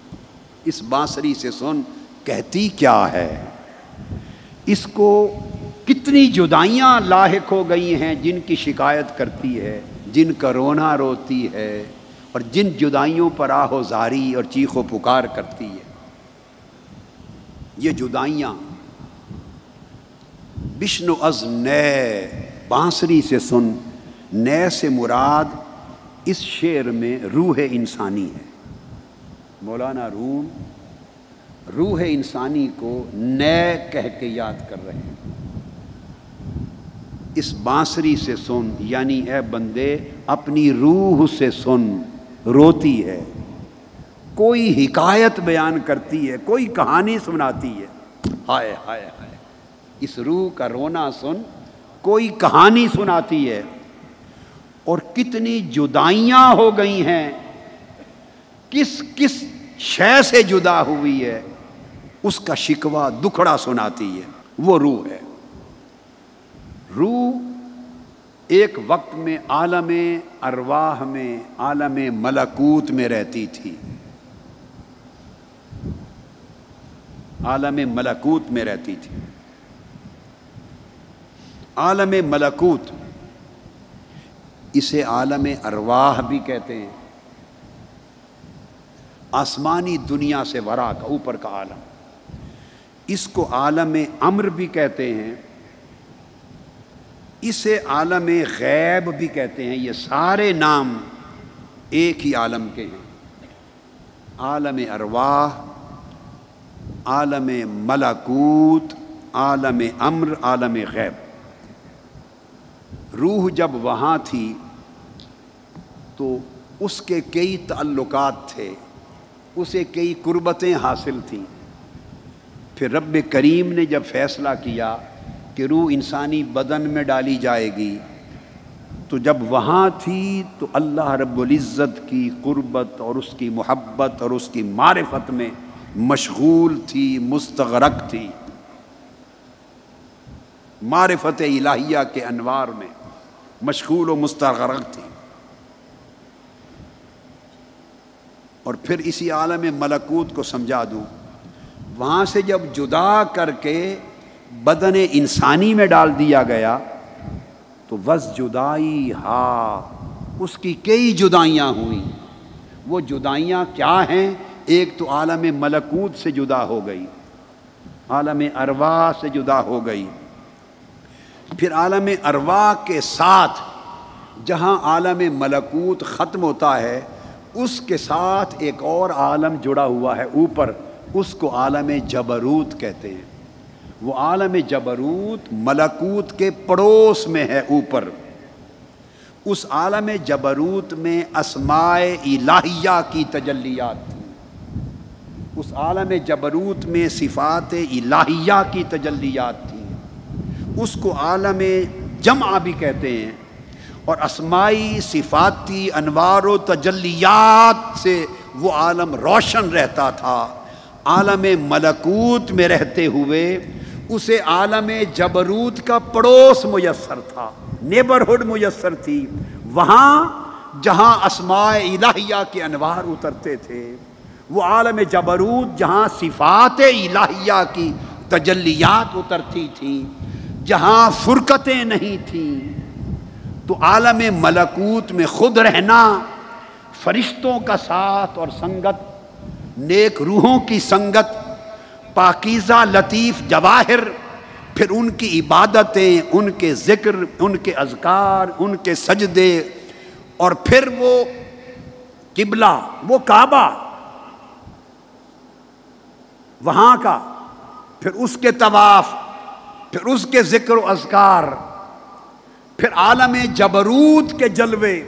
اس بانسری سے سن کہتی کیا ہے، اس کو کتنی جدائیاں لاحق ہو گئی ہیں جن کی شکایت کرتی ہے، جن کا رونا روتی ہے، اور جن جدائیوں پر آہ و زاری اور چیخ و پکار کرتی ہے۔ یہ جدائیاں بشنو از نے، بانسری سے سن، نے سے مراد اس شعر میں روح انسانی ہے۔ مولانا روم روح انسانی کو نئے کہہ کے یاد کر رہے ہیں۔ اس بانسری سے سن، یعنی اے بندے اپنی روح سے سن، روتی ہے، کوئی حکایت بیان کرتی ہے، کوئی کہانی سناتی ہے، ہائے ہائے ہائے، اس روح کا رونا سن، کوئی کہانی سناتی ہے، اور کتنی جدائیاں ہو گئی ہیں، کس کس شے سے جدا ہوئی ہے، اس کا شکوہ دکھڑا سناتی ہے۔ وہ روح ہے۔ روح ایک وقت میں عالم ارواح میں، عالم ملکوت میں رہتی تھی، عالم ملکوت میں رہتی تھی۔ عالم ملکوت، اسے عالم ارواح بھی کہتے ہیں، آسمانی دنیا سے ورا کا، اوپر کا عالم۔ اس کو عالم امر بھی کہتے ہیں، اسے عالم غیب بھی کہتے ہیں۔ یہ سارے نام ایک ہی عالم کے ہیں، عالم ارواح، عالم ملکوت، عالم امر، عالم غیب۔ روح جب وہاں تھی تو اس کے کئی تعلقات تھے، اسے کئی قربتیں حاصل تھیں۔ پھر رب کریم نے جب فیصلہ کیا کہ روح انسانی بدن میں ڈالی جائے گی، تو جب وہاں تھی تو اللہ رب العزت کی قربت اور اس کی محبت اور اس کی معرفت میں مشغول تھی، مستغرق تھی، معرفت الہیہ کے انوار میں مشغول و مستغرق تھی۔ اور پھر اسی عالم ملکوت کو سمجھا دوں، وہاں سے جب جدا کر کے بدن انسانی میں ڈال دیا گیا تو وز جدائی ہا، اس کی کئی جدائیاں ہوئیں۔ وہ جدائیاں کیا ہیں؟ ایک تو عالم ملکوت سے جدا ہو گئی، عالم ارواح سے جدا ہو گئی، پھر عالم ارواح کے ساتھ جہاں عالم ملکوت ختم ہوتا ہے اس کے ساتھ ایک اور عالم جڑا ہوا ہے اوپر، اس کو عالم جبروت کہتے ہیں۔ وہ عالم جبروت ملکوت کے پڑوس میں ہے اوپر۔ اس عالم جبروت میں اسماء الہیہ کی تجلیات تھیں، اس عالم جبروت میں صفات الہیہ کی تجلیات تھیں، اس کو عالم جمع بھی کہتے ہیں۔ اور اسمائی صفاتی انوار و تجلیات سے وہ عالم روشن رہتا تھا۔ عالم ملکوت میں رہتے ہوئے اسے عالم جبروت کا پڑوس میسر تھا، نیبرہڈ میسر تھی، وہاں جہاں اسماء الہیہ کے انوار اترتے تھے، وہ عالم جبروت جہاں صفات الہیہ کی تجلیات اترتی تھیں، جہاں فرقتیں نہیں تھیں، تو عالم ملکوت میں خود رہنا، فرشتوں کا ساتھ اور سنگت، نیک روحوں کی سنگت، پاکیزہ لطیف جواہر، پھر ان کی عبادتیں، ان کے ذکر، ان کے اذکار، ان کے سجدے، اور پھر وہ قبلہ، وہ کعبہ وہاں کا، پھر اس کے طواف، پھر اس کے ذکر و اذکار، پھر عالم جبروت کے جلوے،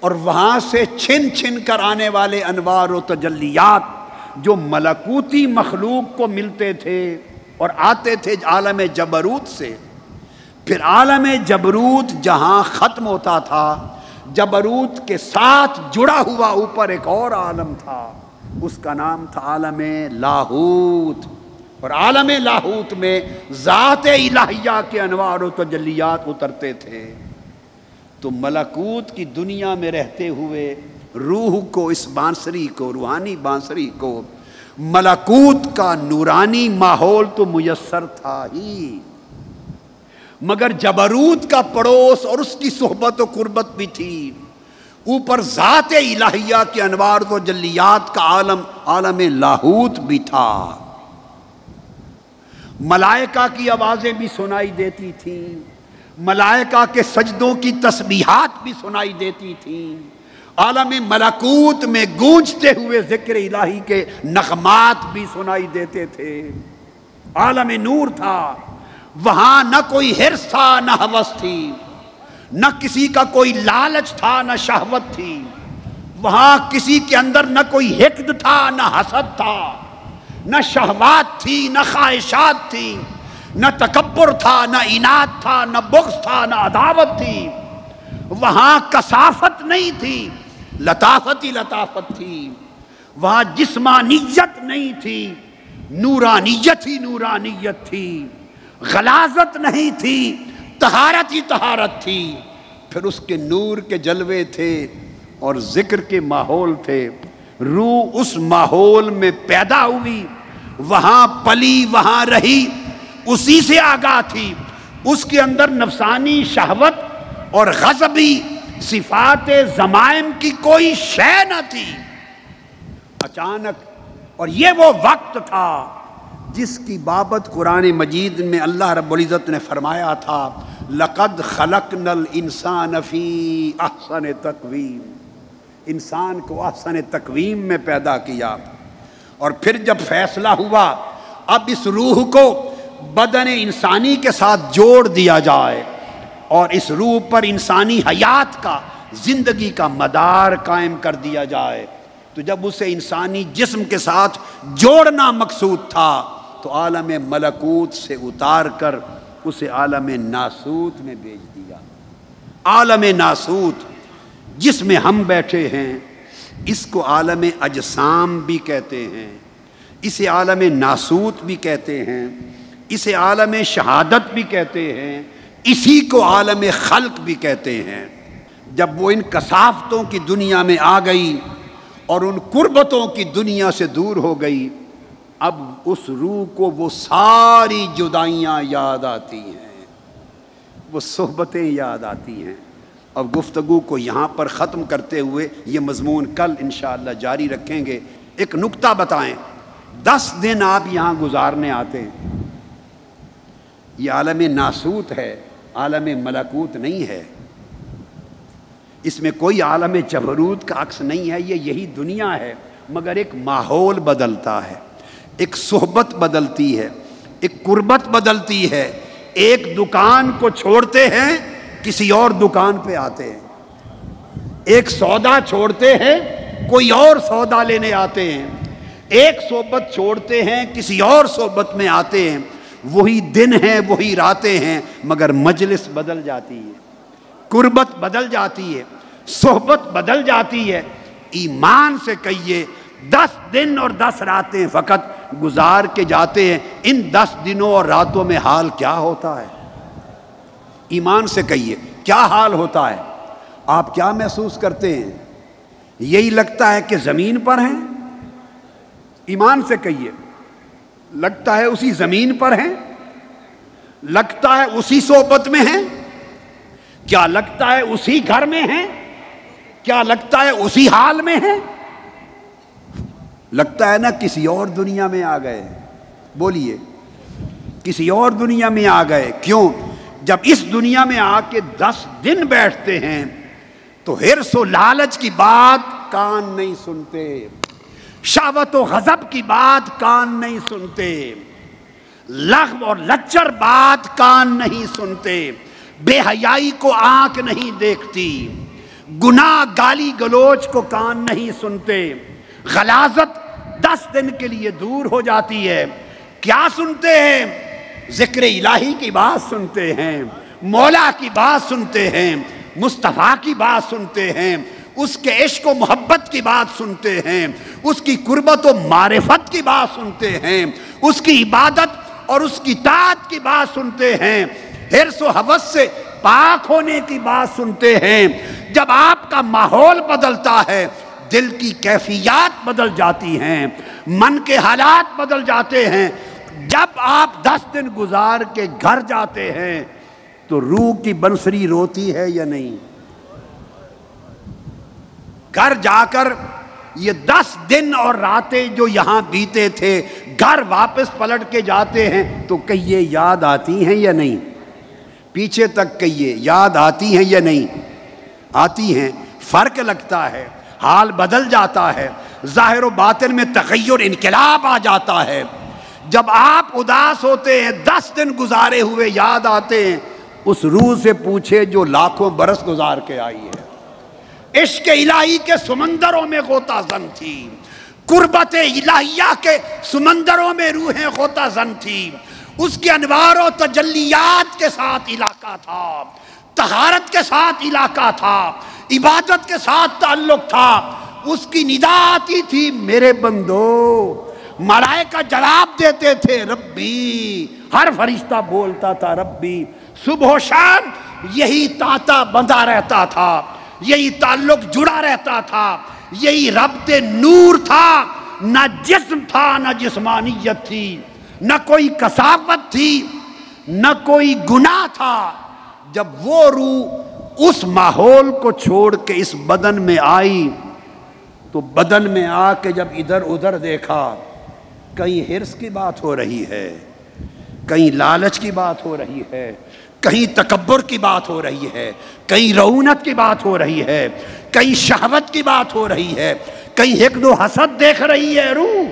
اور وہاں سے چھن چھن کر آنے والے انوار و تجلیات جو ملکوتی مخلوق کو ملتے تھے اور آتے تھے عالم جبروت سے۔ پھر عالم جبروت جہاں ختم ہوتا تھا، جبروت کے ساتھ جڑا ہوا اوپر ایک اور عالم تھا، اس کا نام تھا عالم لاہوت۔ اور عالم لاہوت میں ذات الہیہ کے انوار و تجلیات اترتے تھے۔ تو ملکوت کی دنیا میں رہتے ہوئے روح کو، اس بانسری کو، روحانی بانسری کو، ملکوت کا نورانی ماحول تو میسر تھا ہی، مگر جبروت کا پڑوس اور اس کی صحبت و قربت بھی تھی، اوپر ذات الہیہ کے انوار و تجلیات کا عالم، عالم لاہوت بھی تھا۔ ملائکہ کی آوازیں بھی سنائی دیتی تھیں، ملائکہ کے سجدوں کی تسبیحات بھی سنائی دیتی تھیں، عالم ملکوت میں گونجتے ہوئے ذکر الہی کے نغمات بھی سنائی دیتے تھے۔ عالم نور تھا، وہاں نہ کوئی حرص تھا نہ ہوس تھی، نہ کسی کا کوئی لالچ تھا نہ شہوت تھی، وہاں کسی کے اندر نہ کوئی حقد تھا نہ حسد تھا، نہ شہوات تھی نہ خواہشات تھی، نہ تکبر تھا نہ عناد تھا، نہ بغض تھا نہ عداوت تھی، وہاں کثافت نہیں تھی، لطافت ہی لطافت تھی، وہاں جسمانیت نہیں تھی، نورانیت ہی نورانیت تھی، غلاظت نہیں تھی، طہارت ہی طہارت تھی۔ پھر اس کے نور کے جلوے تھے اور ذکر کے ماحول تھے، روح اس ماحول میں پیدا ہوئی، وہاں پلی وہاں رہی، اسی سے آگاہ تھی، اس کے اندر نفسانی شہوت اور غضبی صفات ضمائم کی کوئی شے نہ تھی۔ اچانک، اور یہ وہ وقت تھا جس کی بابت قرآن مجید میں اللہ رب العزت نے فرمایا تھا لَقَدْ خَلَقْنَا الْإِنسَانَ فِي أَحْسَنِ تَقْوِيمٍ، انسان کو احسن تقویم میں پیدا کیا۔ اور پھر جب فیصلہ ہوا اب اس روح کو بدن انسانی کے ساتھ جوڑ دیا جائے اور اس روح پر انسانی حیات کا، زندگی کا مدار قائم کر دیا جائے، تو جب اسے انسانی جسم کے ساتھ جوڑنا مقصود تھا تو عالم ملکوت سے اتار کر اسے عالم ناسوت میں بھیج دیا۔ عالم ناسوت جس میں ہم بیٹھے ہیں، اس کو عالم اجسام بھی کہتے ہیں، اسے عالم ناسوت بھی کہتے ہیں، اسے عالم شہادت بھی کہتے ہیں، اسی کو عالم خلق بھی کہتے ہیں۔ جب وہ ان کثافتوں کی دنیا میں آ گئی اور ان قربتوں کی دنیا سے دور ہو گئی، اب اس روح کو وہ ساری جدائیاں یاد آتی ہیں، وہ صحبتیں یاد آتی ہیں۔ اب گفتگو کو یہاں پر ختم کرتے ہوئے یہ مضمون کل انشاءاللہ جاری رکھیں گے۔ ایک نکتہ بتائیں، 10 دن آپ یہاں گزارنے آتے ہیں، یہ عالم ناسوت ہے، عالم ملکوت نہیں ہے، اس میں کوئی عالم جبروت کا عکس نہیں ہے، یہ یہی دنیا ہے، مگر ایک ماحول بدلتا ہے، ایک صحبت بدلتی ہے، ایک قربت بدلتی ہے، ایک دکان کو چھوڑتے ہیں کسی اور دکان پہ آتے ہیں، ایک سودا چھوڑتے ہیں کوئی اور سودا لینے آتے ہیں، ایک صحبت چھوڑتے ہیں کسی اور صحبت میں آتے ہیں، وہی دن ہیں وہی راتیں ہیں، مگر مجلس بدل جاتی ہے، قربت بدل جاتی ہے، صحبت بدل جاتی ہے۔ ایمان سے کہیے 10 دن اور 10 راتیں فقط گزار کے جاتے ہیں، ان 10 دنوں اور راتوں میں حال کیا ہوتا ہے؟ ایمان سے کہیے کیا حال ہوتا ہے؟ آپ کیا محسوس کرتے ہیں؟ یہی لگتا ہے کہ زمین پر ہیں؟ ایمان سے کہیے لگتا ہے اسی زمین پر ہیں؟ لگتا ہے اسی صحبت میں ہیں؟ کیا لگتا ہے اسی گھر میں ہیں؟ کیا لگتا ہے اسی حال میں ہیں؟ لگتا ہے نا کسی اور دنیا میں آ گئے۔ بولیے، کسی اور دنیا میں آ گئے۔ کیوں؟ جب اس دنیا میں آ کے 10 دن بیٹھتے ہیں تو حرص و لالچ کی بات کان نہیں سنتے، شہوت و غضب کی بات کان نہیں سنتے، لغو اور لچر بات کان نہیں سنتے، بے حیائی کو آنکھ نہیں دیکھتی، گناہ گالی گلوچ کو کان نہیں سنتے، غلاظت 10 دن کے لیے دور ہو جاتی ہے۔ کیا سنتے ہیں؟ ذکر الہی کی بات سنتے ہیں، مولا کی بات سنتے ہیں، مصطفیٰ کی بات سنتے ہیں، اس کے عشق و محبت کی بات سنتے ہیں، اس کی قربت و معرفت کی بات سنتے ہیں، اس کی عبادت اور اس کی طاعت کی بات سنتے ہیں، حرص و ہوس سے پاک ہونے کی بات سنتے ہیں۔ جب آپ کا ماحول بدلتا ہے، دل کی کیفیات بدل جاتی ہیں، من کے حالات بدل جاتے ہیں۔ جب آپ 10 دن گزار کے گھر جاتے ہیں تو روح کی بنسری روتی ہے یا نہیں؟ گھر جا کر یہ 10 دن اور راتیں جو یہاں بیتے تھے، گھر واپس پلٹ کے جاتے ہیں تو کہیے یاد آتی ہیں یا نہیں؟ پیچھے تک کہیے یاد آتی ہیں یا نہیں؟ آتی ہیں۔ فرق لگتا ہے، حال بدل جاتا ہے، ظاہر و باطن میں تغیر، انقلاب آ جاتا ہے۔ جب آپ اداس ہوتے ہیں 10 دن گزارے ہوئے یاد آتے ہیں، اس روح سے پوچھے جو لاکھوں برس گزار کے آئی ہے۔ عشق الہی کے سمندروں میں غوطہ زن تھی، قربت الہیہ کے سمندروں میں روحیں غوطہ زن تھی، اس کے انوار و تجلیات کے ساتھ علاقہ تھا، طہارت کے ساتھ علاقہ تھا، عبادت کے ساتھ تعلق تھا۔ اس کی ندا آتی تھی میرے بندو، ملائکہ جواب دیتے تھے ربی، ہر فرشتہ بولتا تھا ربی، صبح و شام یہی تانتا بندھا رہتا تھا، یہی تعلق جڑا رہتا تھا، یہی ربط نور تھا، نہ جسم تھا نہ جسمانیت تھی، نہ کوئی کثافت تھی نہ کوئی گناہ تھا۔ جب وہ روح اس ماحول کو چھوڑ کے اس بدن میں آئی تو بدن میں آ کے جب ادھر ادھر دیکھا، کہیں حرص کی بات ہو رہی ہے، کہیں لالچ کی بات ہو رہی ہے، کہیں تکبر کی بات ہو رہی ہے، کہیں رعونت کی بات ہو رہی ہے، کہیں شہوت کی بات ہو رہی ہے، کہیں حقد و حسد دیکھ رہی ہے روح،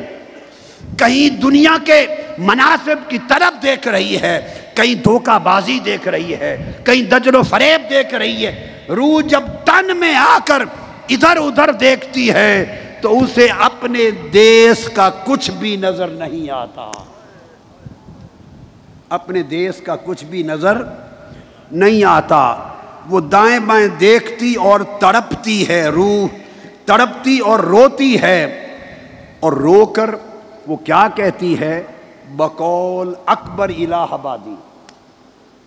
کہیں دنیا کے مناصب کی طرف دیکھ رہی ہے، کہیں دھوکہ بازی دیکھ رہی ہے، کہیں دجل و فریب دیکھ رہی ہے۔ روح جب تن میں آ کر ادھر ادھر دیکھتی ہے تو اسے اپنے دیس کا کچھ بھی نظر نہیں آتا، اپنے دیس کا کچھ بھی نظر نہیں آتا۔ وہ دائیں بائیں دیکھتی اور تڑپتی ہے، روح تڑپتی اور روتی ہے، اور رو کر وہ کیا کہتی ہے؟ بقول اکبر الہ آبادی،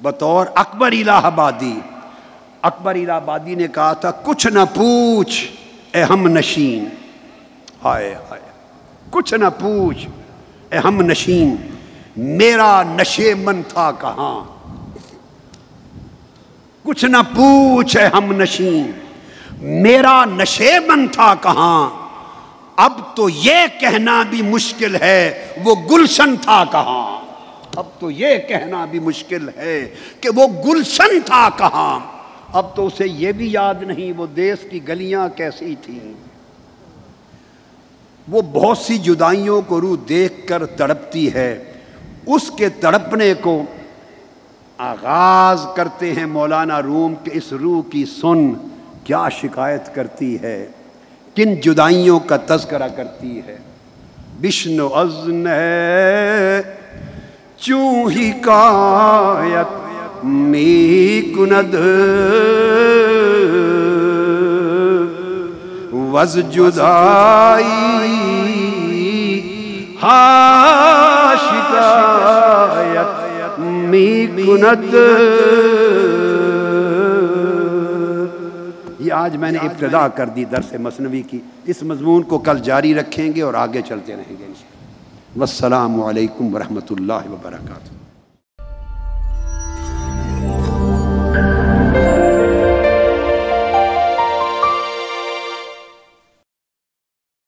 بطور اکبر الہ آبادی، اکبر الہ آبادی نے کہا تھا کچھ نہ پوچھ اے ہم نشین، ہائے ہائے، کچھ نہ پوچھ اے ہم نشین، میرا نشے من تھا کہاں، کچھ نہ پوچھ اے ہم نشین، میرا نشے من تھا کہاں، اب تو یہ کہنا بھی مشکل ہے وہ گلشن تھا کہاں، اب تو یہ کہنا بھی مشکل ہے کہ وہ گلشن تھا کہاں۔ اب تو اسے یہ بھی یاد نہیں وہ دیس کی گلیاں کیسی تھیں۔ وہ بہت سی جدائیوں کو روح دیکھ کر تڑپتی ہے، اس کے تڑپنے کو آغاز کرتے ہیں مولانا روم کہ اس روح کی سن کیا شکایت کرتی ہے، کن جدائیوں کا تذکرہ کرتی ہے۔ بشنو ازن ہے چوں ہی کایت می کند وز جدائی ہا شکایت می کند۔ یہ آج میں نے ابتدا کر دی درس مثنوی کی، اس مضمون کو کل جاری رکھیں گے اور آگے چلتے رہیں گے انشاءاللہ۔ والسلام علیکم ورحمۃ اللہ وبرکاتہ۔